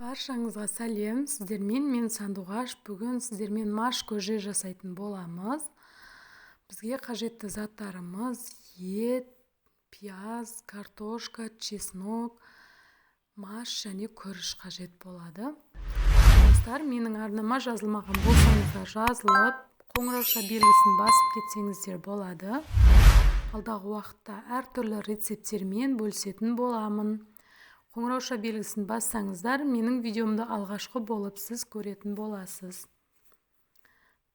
Баршаңызға сәлем, сіздермен мен Сандуғаш. Бүгін сіздермен маш көже жасайтын боламыз. Бізге қажетті заттарымыз ет, пияз, картошка, чеснок, маш және күріш қажет болады. Достар, менің арнама жазылмаған болсаңыздар жазылып, қоңырауша белгісін басып кетсеңіздер болады. Алдағы уақытта әртүрлі рецепттермен бөлісетін боламын. Қоңырауша белгісін бассаңыздар, менің видеомды алғашқы болып сіз көретін боласыз.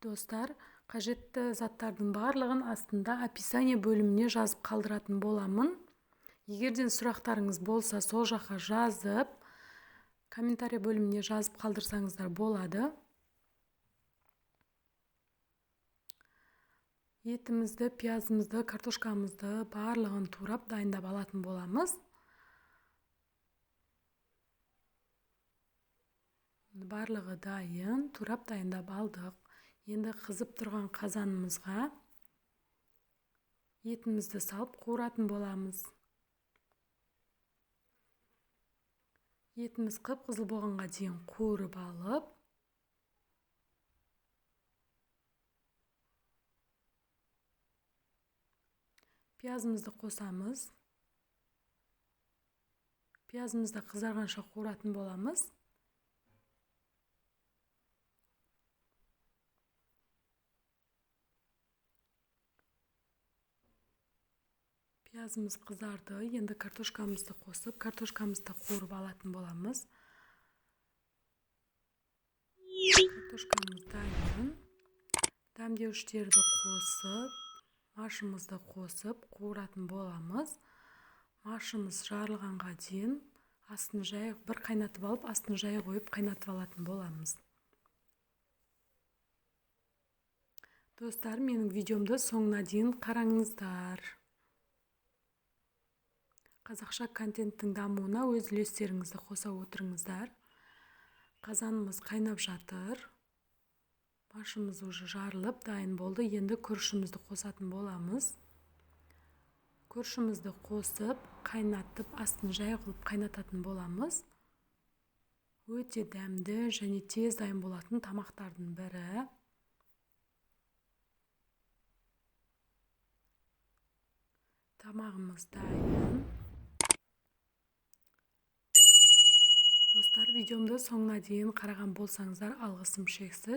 Достар, қажетті заттардың барлығын астында описание бөліміне жазып қалдыратын боламын. Егерден сұрақтарыңыз болса, сол жаққа жазып, комментарий бөліміне жазып қалдырсаңыздар болады. Етімізді, пиязымызды, картошкамызды барлығын турап дайындап алатын боламыз. Барлығы дайын, турап дайындап алдық. Енді қызып тұрған қазанымызға етімізді салып қуыратын боламыз. Етіміз қып-қызыл болғанға дейін қуырып алып, пиязымызды қосамыз. Пиязымызды қызарғанша қуыратын боламыз. Пиязымыз қызарды, енді картошкамызды қосып, картошкамызды қуырып алатын боламыз. Картошкамыз дайын. Дәмдеуіштерді қосып, машымызды қосып, қуыратын боламыз. Машымыз жарылғанға дейін астын жай бір қайнатып алып, астын жай қойып қайнатып алатын боламыз. Достар, менің видеомды соңына дейін қараңыздар. Қазақша контенттің дамуына өз үлестеріңізді қоса отырыңыздар. Қазанымыз қайнап жатыр. Машымыз уже жарылып, дайын болды. Енді күрішімізді қосатын боламыз. Күрішімізді қосып, қайнатып, астын жай қылып қайнататын боламыз. Өте дәмді және тез дайын болатын тамақтардың бірі. Тамағымыз дайын. Достар, видеомды соңына дейін қараған болсаңыздар, алғысым шексіз.